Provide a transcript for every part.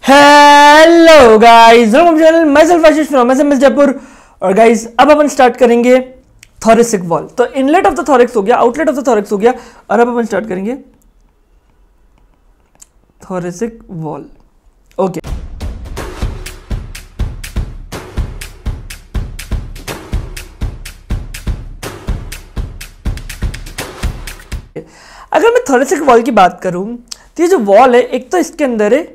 Hello guys, channel मैं self Ashish from SMS Jaipur. और guys अब अपन स्टार्ट करेंगे थोरेसिक वॉल। तो इनलेट ऑफ द थोरेक्स हो गया, आउटलेट ऑफ द थोरेक्स हो गया, और अब अपन स्टार्ट करेंगे थोरेसिक वॉल। ओके, अगर मैं थोरेसिक वॉल की बात करूं तो ये जो वॉल है, एक तो इसके अंदर है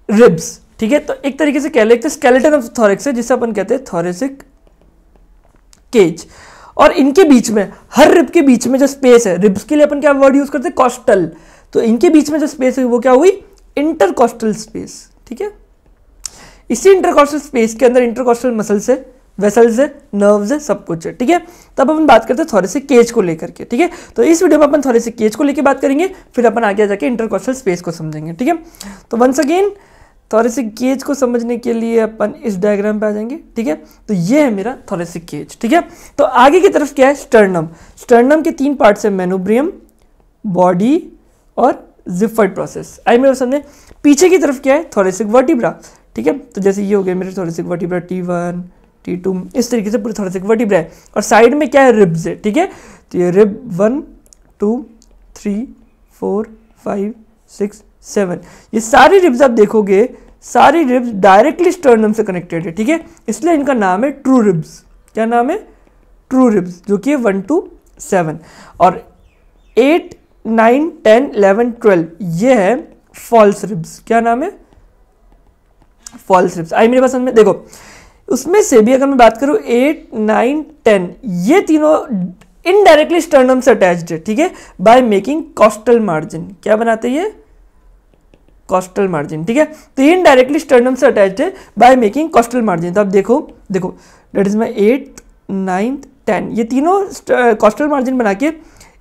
रिब्स, ठीक है। तो एक तरीके से कह ले, एक तो स्केलेटन ऑफ थोरेक्स है जिसे अपन कहते हैं थोरेसिक केज, और इनके बीच में, हर रिब के बीच में जो स्पेस है, रिब्स के लिए अपन क्या वर्ड यूज करते हैं, कॉस्टल। तो इनके बीच में जो स्पेस है वो क्या हुई, इंटरकॉस्टल स्पेस, ठीक है। इसी इंटरकॉस्टल स्पेस के अंदर इंटरकॉस्टल मसल्स है, वेसल्स है, नर्व्स है, सब कुछ है, ठीक है। तब अपन बात करते हैं थोरेसिक केज को लेकर के, ठीक है। तो इस वीडियो में अपन थोरेसिक केज को लेकर बात करेंगे, फिर अपन आगे जाके इंटरकॉस्टल स्पेस को समझेंगे, ठीक है। तो वंस अगेन थोरेसिक केज को समझने के लिए अपन इस डायग्राम पे आ जाएंगे, ठीक है। तो ये है मेरा थोरेसिक केज, ठीक है। तो आगे की तरफ क्या है, स्टर्नम। स्टर्नम के तीन पार्ट्स है, मेनोब्रियम, बॉडी और जिफाइड प्रोसेस। आई मेरे सामने पीछे की तरफ क्या है, थोरेसिक वर्टिब्रा, ठीक है। तो जैसे ये हो गया मेरे थोरेसिक वर्टिब्रा T1 T2, इस तरीके से पूरे थोरेसिक वर्टिब्रा है। और साइड में क्या है, रिब्स है, ठीक है। तो ये रिब 1 2 3 4 5 6 7, ये सारी रिब्स आप देखोगे, सारी रिब्स डायरेक्टली स्टर्नम से कनेक्टेड है, ठीक है। इसलिए इनका नाम है ट्रू रिब्स। क्या नाम है, ट्रू रिब्स, जो कि 1 to 7। और 8 9 10 11 12 ये है फॉल्स रिब्स। क्या नाम है, फॉल्स रिब्स। आई मेरे पास में देखो, उसमें से भी अगर मैं बात करूं 8 9 10, ये तीनों इनडायरेक्टली स्टर्नम से अटैच्ड है, ठीक है, बाय मेकिंग कॉस्टल मार्जिन। क्या बनाते हैं, कॉस्टल मार्जिन, ठीक है। तो ये इनडायरेक्टली स्टर्नम से अटैच्ड है बाय मेकिंग कॉस्टल मार्जिन। तो आप देखो दैट इज माय 8 9 10, ये तीनों कॉस्टल मार्जिन बना के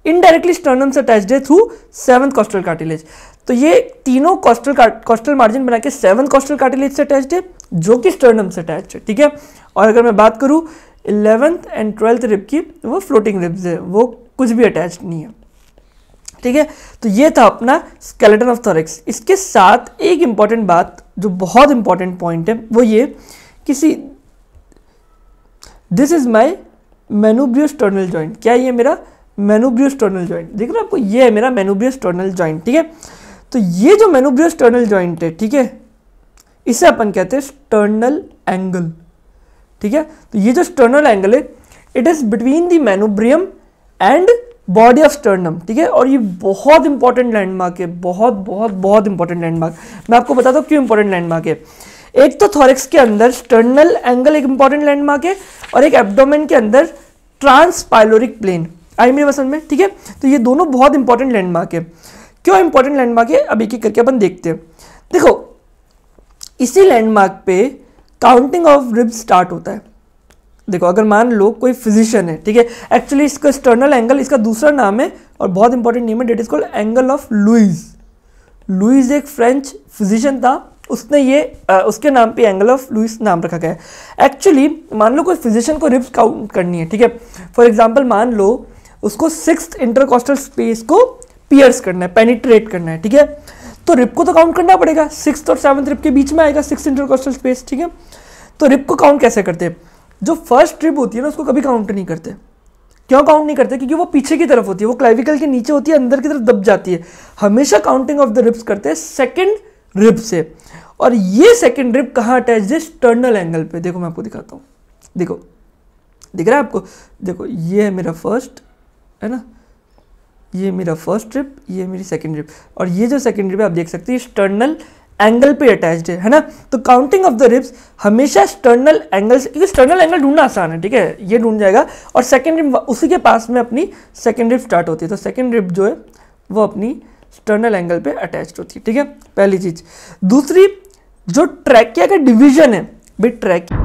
इनडायरेक्टली स्टर्नम से अटैच्ड है थ्रू 7th कॉस्टल कार्टिलेज। तो ये तीनों कॉस्टल मार्जिन बना के 7th कॉस्टल कार्टिलेज से अटैच्ड है, जो कि स्टर्नम से अटैच्ड है, ठीक है। और अगर मैं बात करूं 11th and 12th रिब की, वो फ्लोटिंग रिब्स है, वो कुछ भी अटैच्ड नहीं है, ठीक है। तो ये था अपना स्केलेटन ऑफ थोरेक्स। इसके साथ एक इंपॉर्टेंट बात, जो बहुत इंपॉर्टेंट पॉइंट है, वो ये किसी दिस इज माय मेनोब्रियोस्टर्नल जॉइंट। क्या ये मेरा मेनोब्रियोस्टर्नल जॉइंट, देख रहे हो आपको, ये है मेरा मेनोब्रियोस्टर्नल जॉइंट, ठीक है। तो ये जो मेनोब्रियोस्टर्नल जॉइंट है, ठीक है, इसे अपन कहते हैं स्टर्नल एंगल, ठीक है। तो ये जो स्टर्नल एंगल है, it is between the manubrium and body of sternum, ठीक है। और ये बहुत इंपॉर्टेंट लैंडमार्क है, बहुत बहुत बहुत इंपॉर्टेंट लैंडमार्क। मैं आपको बताता हूँ क्यों इंपॉर्टेंट लैंडमार्क है। एक तो थोरेक्स के अंदर स्टर्नल एंगल एक इंपॉर्टेंट लैंडमार्क है, और एक एब्डोमेन के अंदर ट्रांसपाइलोरिक प्लेन। आई मेरे पसंद में, ठीक है। तो ये दोनों बहुत इंपॉर्टेंट लैंडमार्क है। क्यों इंपॉर्टेंट लैंडमार्क है, अब एक एक करके अपन देखते हैं। देखो, इसी लैंडमार्क पे काउंटिंग ऑफ रिब्स स्टार्ट होता है। देखो, अगर मान लो कोई फिजिशियन है, ठीक है, एक्चुअली इसका स्टर्नल एंगल, इसका दूसरा नाम है और बहुत इंपॉर्टेंट नेम है, that is called angle of Louis. Louis एक फ्रेंच फिजिशियन था, उसने ये उसके नाम पे एंगल ऑफ लुईस नाम रखा गया है। एक्चुअली मान लो कोई फिजिशियन को रिब्स काउंट करनी है, ठीक है। फॉर एग्जाम्पल मान लो उसको 6th इंटरकॉस्टल स्पेस को पियर्स करना है, पेनिट्रेट करना है, ठीक है। तो रिब को तो काउंट करना पड़ेगा, 6th और 7th रिब के बीच में आएगा 6th इंटरकॉस्टल स्पेस, ठीक है। तो रिब को काउंट कैसे करते हैं, जो फर्स्ट रिब होती है ना, उसको कभी काउंट नहीं करते। क्यों काउंट नहीं करते, क्योंकि वो पीछे की तरफ होती है, वो क्लाविकल के नीचे होती है, अंदर की तरफ दब जाती है। हमेशा काउंटिंग ऑफ द रिब्स करते हैं सेकंड रिब से। और ये सेकंड रिब कहाँ अटैच है, स्टर्नल एंगल पे। देखो मैं आपको दिखाता हूँ, देखो दिख रहा है आपको, देखो ये है मेरा फर्स्ट, है ना, ये मेरा फर्स्ट रिब, ये मेरी सेकंड रिब, और ये जो सेकंड रिब है आप देख सकते हैं स्टर्नल एंगल पे अटैच्ड है ना। तो काउंटिंग ऑफ द रिब्स हमेशा स्टर्नल एंगल से, क्योंकि स्टर्नल एंगल ढूंढना आसान है, ठीक है, ये ढूंढ जाएगा। और सेकंड रिब उसी के पास में अपनी सेकंड रिब स्टार्ट होती है, तो सेकंड रिब जो है वो अपनी स्टर्नल एंगल पे अटैच्ड होती है, ठीक है, पहली चीज। दूसरी, जो ट्रैकिया का डिवीजन है, भाई ट्रैकिया